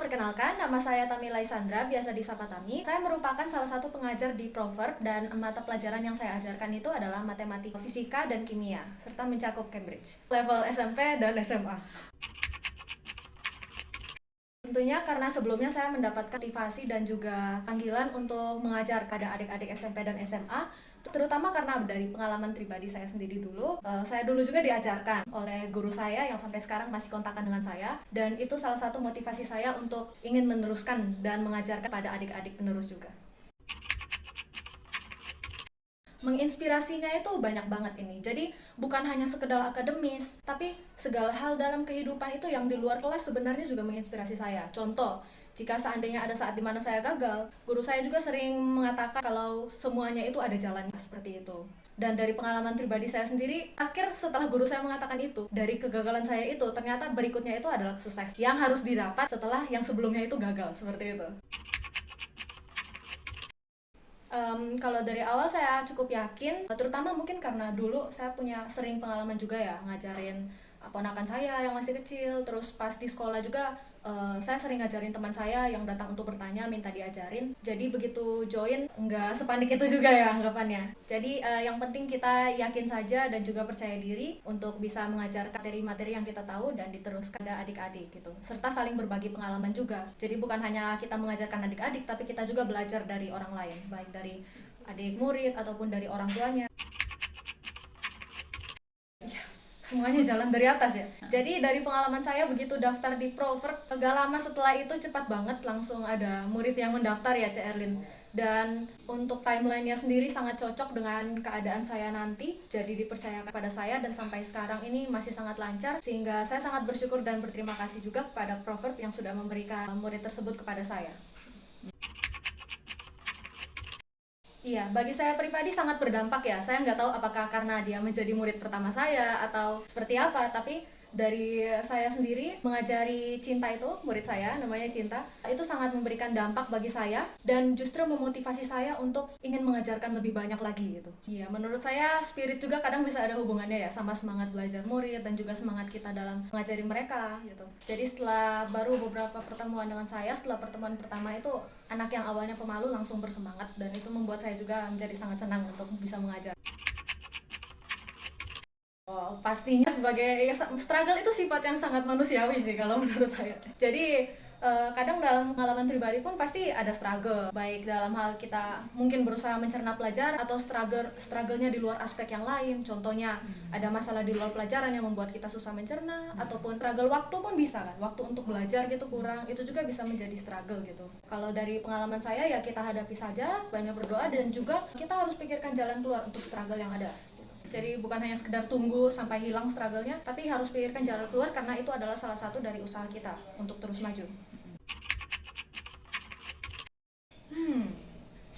perkenalkan, nama saya Tamila Isandra, biasa disapa Tami. Saya merupakan salah satu pengajar di Proverb dan mata pelajaran yang saya ajarkan itu adalah matematika, fisika, dan kimia, serta mencakup Cambridge, level SMP dan SMA. Tentunya karena sebelumnya saya mendapatkan motivasi dan juga panggilan untuk mengajar pada adik-adik SMP dan SMA, terutama karena dari pengalaman pribadi saya sendiri dulu. Saya dulu juga diajarkan oleh guru saya yang sampai sekarang masih kontakkan dengan saya, dan itu salah satu motivasi saya untuk ingin meneruskan dan mengajarkan pada adik-adik penerus juga. Menginspirasinya itu banyak banget ini. Jadi bukan hanya sekedar akademis, tapi segala hal dalam kehidupan itu yang di luar kelas sebenarnya juga menginspirasi saya. Contoh, jika seandainya ada saat dimana saya gagal, guru saya juga sering mengatakan kalau semuanya itu ada jalannya seperti itu. Dan dari pengalaman pribadi saya sendiri, akhir setelah guru saya mengatakan itu, dari kegagalan saya itu, ternyata berikutnya itu adalah sukses yang harus didapat setelah yang sebelumnya itu gagal, seperti itu. Kalau dari awal saya cukup yakin, terutama mungkin karena dulu saya punya sering pengalaman juga ya ngajarin ponakan saya yang masih kecil, terus pas di sekolah juga saya sering ngajarin teman saya yang datang untuk bertanya minta diajarin. Jadi begitu join nggak sepanik itu juga ya anggapannya. Jadi yang penting kita yakin saja dan juga percaya diri untuk bisa mengajar materi-materi yang kita tahu dan diteruskan ke adik-adik gitu. Serta saling berbagi pengalaman juga. Jadi bukan hanya kita mengajarkan adik-adik, tapi kita juga belajar dari orang lain, baik dari adik murid ataupun dari orang tuanya. Semuanya jalan dari atas ya. Jadi dari pengalaman saya begitu daftar di Proverb, gak lama setelah itu cepat banget langsung ada murid yang mendaftar ya, Cek Erlin. Dan untuk timelinenya sendiri sangat cocok dengan keadaan saya nanti, jadi dipercayakan pada saya dan sampai sekarang ini masih sangat lancar, sehingga saya sangat bersyukur dan berterima kasih juga kepada Proverb yang sudah memberikan murid tersebut kepada saya. Iya, bagi saya pribadi sangat berdampak ya. Saya nggak tahu apakah karena dia menjadi murid pertama saya atau seperti apa, tapi dari saya sendiri mengajari Cinta itu, murid saya namanya Cinta, itu sangat memberikan dampak bagi saya dan justru memotivasi saya untuk ingin mengajarkan lebih banyak lagi gitu. Iya, menurut saya spirit juga kadang bisa ada hubungannya ya sama semangat belajar murid dan juga semangat kita dalam mengajari mereka gitu. Jadi setelah baru beberapa pertemuan dengan saya, setelah pertemuan pertama itu anak yang awalnya pemalu langsung bersemangat dan itu membuat saya juga menjadi sangat senang untuk bisa mengajar. Oh, pastinya sebagai struggle itu sifat yang sangat manusiawi sih kalau menurut saya. Jadi kadang dalam pengalaman pribadi pun pasti ada struggle, baik dalam hal kita mungkin berusaha mencerna pelajaran atau struggle-nya di luar aspek yang lain. Contohnya ada masalah di luar pelajaran yang membuat kita susah mencerna, ataupun struggle waktu pun bisa kan, waktu untuk belajar gitu kurang, itu juga bisa menjadi struggle gitu. Kalau dari pengalaman saya ya kita hadapi saja, banyak berdoa dan juga kita harus pikirkan jalan keluar untuk struggle yang ada. Jadi bukan hanya sekedar tunggu sampai hilang struggle-nya, tapi harus pikirkan jalan keluar karena itu adalah salah satu dari usaha kita untuk terus maju.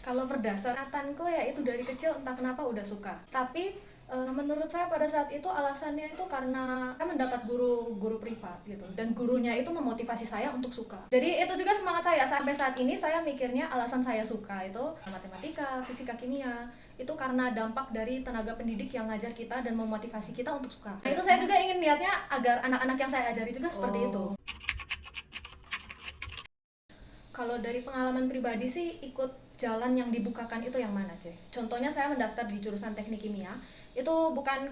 Kalau berdasarkanku ya itu dari kecil entah kenapa udah suka. Tapi menurut saya pada saat itu alasannya itu karena saya mendapat guru privat gitu dan gurunya itu memotivasi saya untuk suka. Jadi itu juga semangat saya sampai saat ini. Saya mikirnya alasan saya suka itu matematika, fisika, kimia itu karena dampak dari tenaga pendidik yang ngajar kita dan memotivasi kita untuk suka. Nah, itu saya juga ingin niatnya agar anak-anak yang saya ajari juga seperti itu. Kalau dari pengalaman pribadi sih ikut jalan yang dibukakan itu yang mana, Cek? Contohnya saya mendaftar di jurusan teknik kimia, itu bukan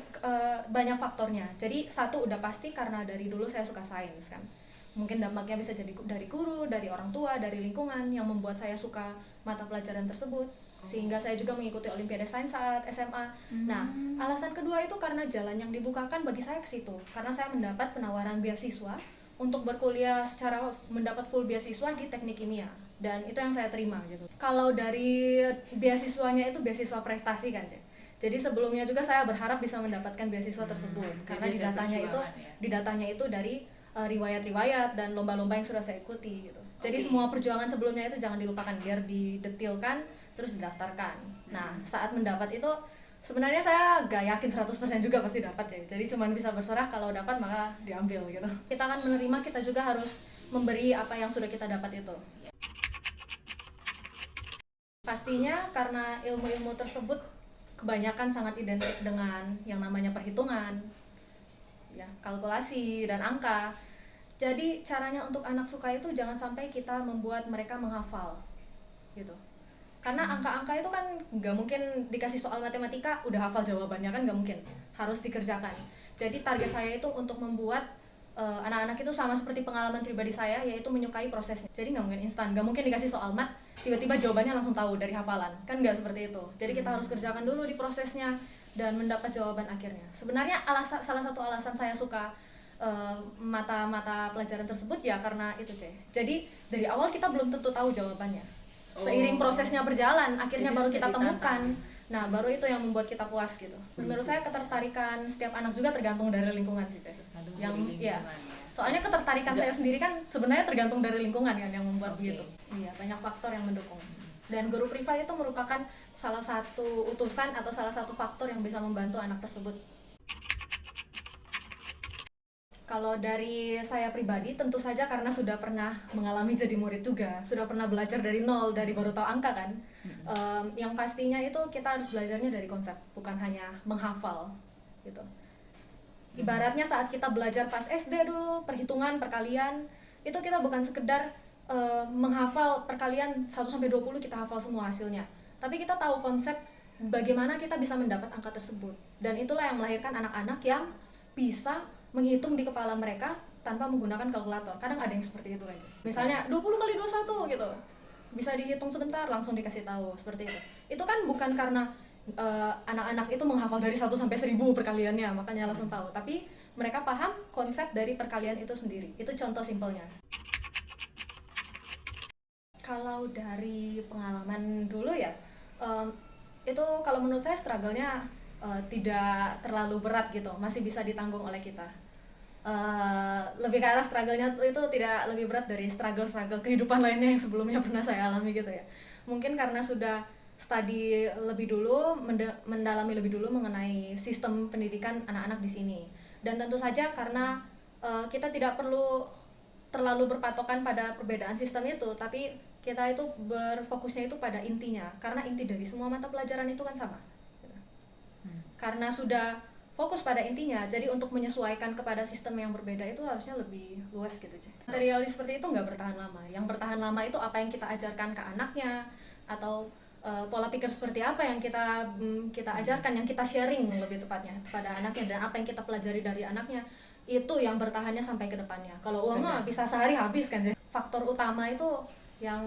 banyak faktornya. Jadi satu udah pasti karena dari dulu saya suka sains kan. Mungkin dampaknya bisa jadi dari guru, dari orang tua, dari lingkungan yang membuat saya suka mata pelajaran tersebut. Sehingga saya juga mengikuti Olimpiade Sains saat SMA. Nah, alasan kedua itu karena jalan yang dibukakan bagi saya ke situ. Karena saya mendapat penawaran beasiswa untuk berkuliah secara mendapat full beasiswa di teknik kimia dan itu yang saya terima gitu. Kalau dari beasiswanya itu beasiswa prestasi kan, Cek. Jadi sebelumnya juga saya berharap bisa mendapatkan beasiswa tersebut karena di datanya itu dari riwayat-riwayat dan lomba-lomba yang sudah saya ikuti gitu. Jadi semua perjuangan sebelumnya itu jangan dilupakan biar didetilkan terus didaftarkan. Nah, saat mendapat itu sebenarnya saya gak yakin 100% juga pasti dapat ya. Jadi cuman bisa berserah kalau dapat maka diambil gitu. Kita kan menerima, kita juga harus memberi apa yang sudah kita dapat itu. Pastinya karena ilmu-ilmu tersebut kebanyakan sangat identik dengan yang namanya perhitungan, ya, kalkulasi dan angka. Jadi caranya untuk anak suka itu jangan sampai kita membuat mereka menghafal gitu. Karena angka-angka itu kan nggak mungkin dikasih soal matematika udah hafal jawabannya, kan nggak mungkin, harus dikerjakan. Jadi target saya itu untuk membuat anak-anak itu sama seperti pengalaman pribadi saya, yaitu menyukai prosesnya. Jadi nggak mungkin instan, nggak mungkin dikasih soal mat tiba-tiba jawabannya langsung tahu dari hafalan, kan nggak seperti itu. Jadi kita harus kerjakan dulu di prosesnya dan mendapat jawaban akhirnya. Sebenarnya salah satu alasan saya suka mata-mata pelajaran tersebut ya karena itu, Jadi dari awal kita belum tentu tahu jawabannya. Seiring prosesnya berjalan, akhirnya baru kita temukan. Nah, baru itu yang membuat kita puas gitu. Menurut saya ketertarikan setiap anak juga tergantung dari lingkungan sih, Yang ya. Soalnya ketertarikan saya sendiri kan sebenarnya tergantung dari lingkungan kan yang membuat begitu. Iya, banyak faktor yang mendukung. Dan guru privat itu merupakan salah satu utusan atau salah satu faktor yang bisa membantu anak tersebut. Kalau dari saya pribadi, tentu saja karena sudah pernah mengalami jadi murid juga, sudah pernah belajar dari nol, dari baru tahu angka kan. Yang pastinya itu kita harus belajarnya dari konsep, bukan hanya menghafal gitu. Ibaratnya saat kita belajar pas SD dulu, perhitungan, perkalian, itu kita bukan sekedar menghafal perkalian 1-20 kita hafal semua hasilnya. Tapi kita tahu konsep bagaimana kita bisa mendapat angka tersebut. Dan itulah yang melahirkan anak-anak yang bisa menghitung di kepala mereka tanpa menggunakan kalkulator. Kadang ada yang seperti itu aja. Misalnya 20 kali 21 gitu. Bisa dihitung sebentar, langsung dikasih tahu seperti itu. Itu kan bukan karena anak-anak itu menghafal dari 1-1000 perkaliannya, makanya langsung tahu. Tapi mereka paham konsep dari perkalian itu sendiri. Itu contoh simpelnya. Kalau dari pengalaman dulu ya, itu kalau menurut saya struggle-nya tidak terlalu berat gitu, masih bisa ditanggung oleh kita. Lebih ke arah struggle-nya itu tidak lebih berat dari struggle kehidupan lainnya yang sebelumnya pernah saya alami gitu ya. Mungkin karena sudah studi lebih dulu, mendalami lebih dulu mengenai sistem pendidikan anak-anak di sini. Dan tentu saja karena kita tidak perlu terlalu berpatokan pada perbedaan sistem itu, tapi kita itu berfokusnya itu pada intinya, karena inti dari semua mata pelajaran itu kan sama. Karena sudah fokus pada intinya, jadi untuk menyesuaikan kepada sistem yang berbeda itu harusnya lebih luas gitu. Materialis seperti itu nggak bertahan lama. Yang bertahan lama itu apa yang kita ajarkan ke anaknya, atau pola pikir seperti apa yang kita ajarkan, yang kita sharing lebih tepatnya pada anaknya, dan apa yang kita pelajari dari anaknya, itu yang bertahannya sampai ke depannya. Kalau uang mah bisa sehari habis kan. Faktor utama itu yang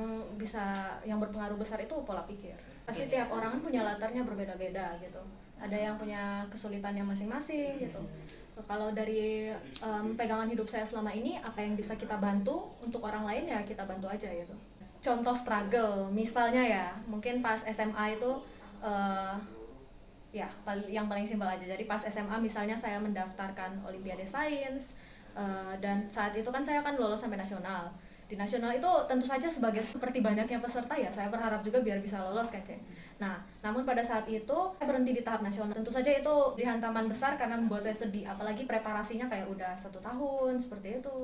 berpengaruh besar itu pola pikir. Pasti tiap orang kan punya latarnya berbeda-beda gitu. Ada yang punya kesulitannya masing-masing gitu. Kalau dari pegangan hidup saya selama ini, apa yang bisa kita bantu untuk orang lain ya kita bantu aja gitu. Contoh struggle, misalnya ya, mungkin pas SMA itu yang paling simpel aja. Jadi pas SMA misalnya saya mendaftarkan Olimpiade Sains, dan saat itu kan saya kan lolos sampai nasional. Di nasional itu tentu saja seperti banyaknya peserta ya, saya berharap juga biar bisa lolos kan, Nah, namun pada saat itu saya berhenti di tahap nasional. Tentu saja itu dihantaman besar karena membuat saya sedih, apalagi preparasinya kayak udah 1 tahun seperti itu.